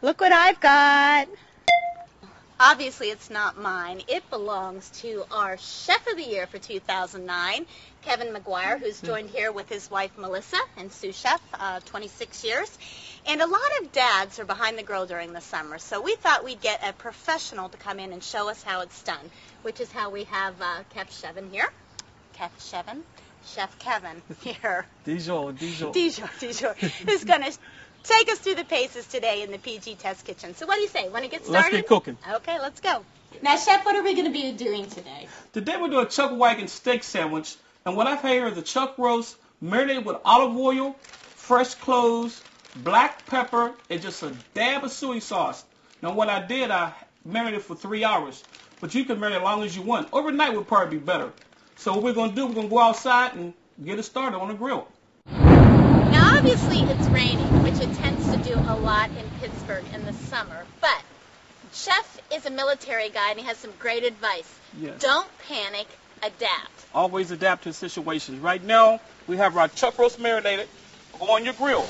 Look what I've got. Obviously, it's not mine. It belongs to our Chef of the Year for 2009, Kevin McGuire, who's joined here with his wife, Melissa, and sous chef, 26 years. And a lot of dads are behind the grill during the summer, so we thought we'd get a professional to come in and show us how it's done, which is how we have Chef Kevin here. Dijon. Who's going to take us through the paces today in the PG Test Kitchen. So what do you say? Want to get started? Let's get cooking. Okay, let's go. Now, Chef, what are we going to be doing today? Today we'll do a chuck wagon steak sandwich. And what I've here is a chuck roast marinated with olive oil, fresh cloves, black pepper, and just a dab of soy sauce. Now what I did, I marinated for 3 hours. But you can marinate as long as you want. Overnight would probably be better. So what we're going to do, we're going to go outside and get it started on the grill. Now, obviously, it's raining, which it tends to do a lot in Pittsburgh in the summer. But Chef is a military guy, and he has some great advice. Yes. Don't panic, adapt. Always adapt to situations. Right now, we have our chuck roast marinated on your grill.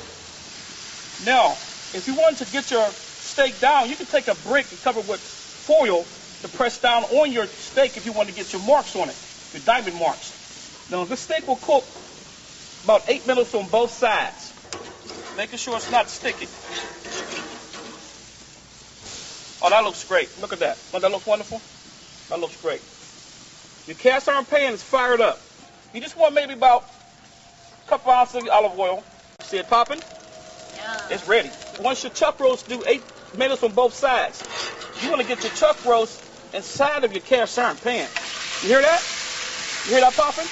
Now, if you want to get your steak down, you can take a brick and cover it with foil to press down on your steak if you want to get your marks on it, your diamond marks. Now, this steak will cook about 8 minutes on both sides, making sure it's not sticky. Oh, that looks great. Look at that. Doesn't that look wonderful? That looks great. Your cast iron pan is fired up. You just want maybe about a couple ounces of olive oil. See it popping? Yeah. It's ready. Once your chuck roast do 8 minutes on both sides, you want to get your chuck roast inside of your cast iron pan. You hear that? You hear that popping?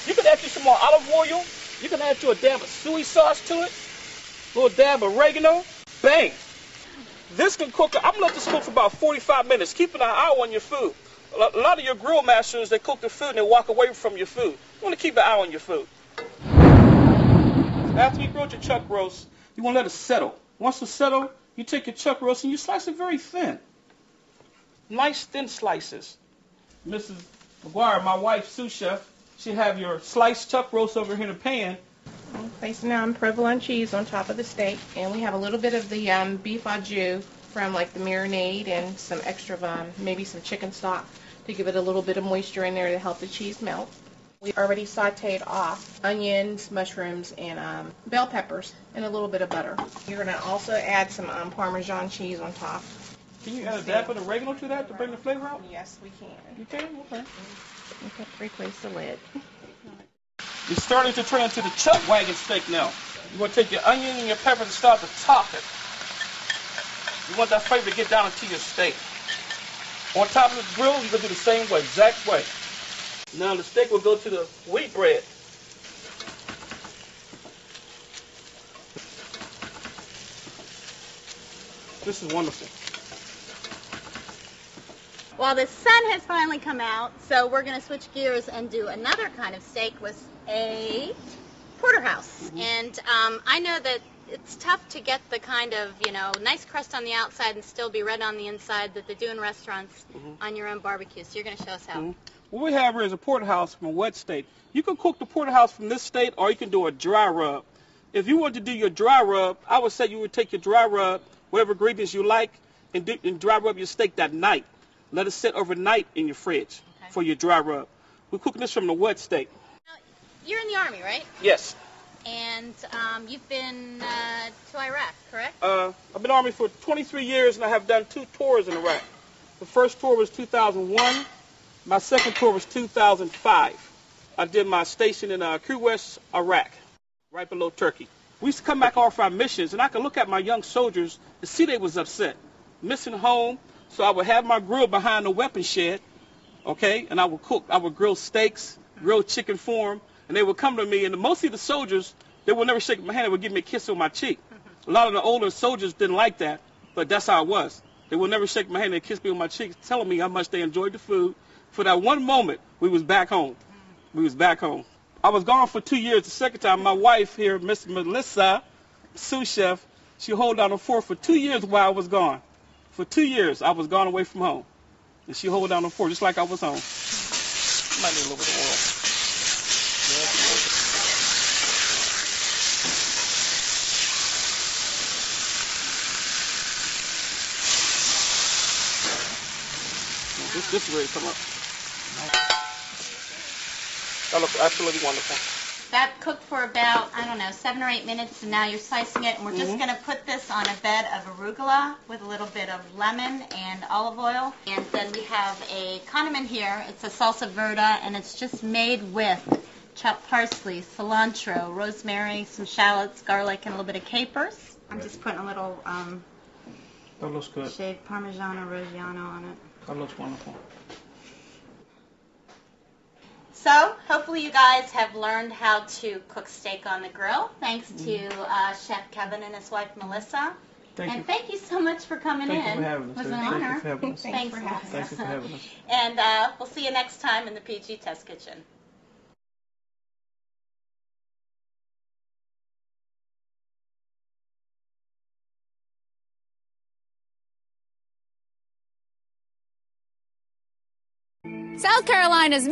You can add you some more olive oil. You can add you a dab of soy sauce to it. A little dab of oregano. Bang. This can cook. I'm going to let this cook for about 45 minutes. Keep an eye on your food. A lot of your grill masters, they cook the food and they walk away from your food. You want to keep an eye on your food. After you grilled your chuck roast, you want to let it settle. Once it settles, you take your chuck roast and you slice it very thin. Nice thin slices. Mrs. McGuire, my wife, sous chef, she have your sliced chuck roast over here in the pan. I'm placing provolone cheese on top of the steak, and we have a little bit of the beef au jus from like the marinade and some extra, maybe some chicken stock to give it a little bit of moisture in there to help the cheese melt. We already sauteed off onions, mushrooms, and bell peppers, and a little bit of butter. You're going to also add some Parmesan cheese on top. Can you add a dab of oregano to that to bring the flavor out? Yes, we can. You can? Okay. Okay, replace the lid. It's starting to turn into the chuck wagon steak now. You want to take your onion and your pepper and start to top it. You want that flavor to get down into your steak. On top of the grill, you're going to do the same way, exact way. Now the steak will go to the wheat bread. This is wonderful. Well, the sun has finally come out, so we're going to switch gears and do another kind of steak with a porterhouse. And I know that it's tough to get the kind of, nice crust on the outside and still be red on the inside that they do in restaurants on your own barbecue. So you're going to show us how. What we have here is a porterhouse from a wet state. You can cook the porterhouse from this state, or you can do a dry rub. If you want to do your dry rub, I would say you would take your dry rub, whatever ingredients you like, and dry rub your steak that night. Let it sit overnight in your fridge for your dry rub. We're cooking this from the wet state. Now, you're in the Army, right? Yes. And you've been to Iraq, correct? I've been in the Army for 23 years, and I have done 2 tours in Iraq. The first tour was 2001. My second tour was 2005. I did my station in Kuwait, Iraq, right below Turkey. We used to come back off our missions, and I could look at my young soldiers and see they was upset, missing home. So I would have my grill behind the weapon shed, okay, and I would cook. I would grill steaks, grill chicken for them, and they would come to me. And mostly the soldiers, they would never shake my hand. They would give me a kiss on my cheek. A lot of the older soldiers didn't like that, but that's how it was. They would never shake my hand. They'd kiss me on my cheek, telling me how much they enjoyed the food. For that one moment, we was back home. We was back home. I was gone for 2 years. The second time, my wife here, Miss Melissa, sous chef, she hold down the fort for 2 years while I was gone. For 2 years, I was gone away from home. And she hold down the fort just like I was home. Might need a little bit of oil. This is ready to come up. That looks absolutely wonderful. That cooked for about, 7 or 8 minutes, and now you're slicing it, and we're just going to put this on a bed of arugula with a little bit of lemon and olive oil. And then we have a condiment here. It's a salsa verde, and it's just made with chopped parsley, cilantro, rosemary, some shallots, garlic, and a little bit of capers. I'm just putting a little That looks good. shaved Parmigiano Reggiano on it. That looks wonderful. So, hopefully you guys have learned how to cook steak on the grill, thanks to Chef Kevin and his wife Melissa. Thank you so much for coming in. Thank you for having us. It was an Thank honor. you for having us. Thanks for having Thank you for having us. And we'll see you next time in the PG Test Kitchen. South Carolina's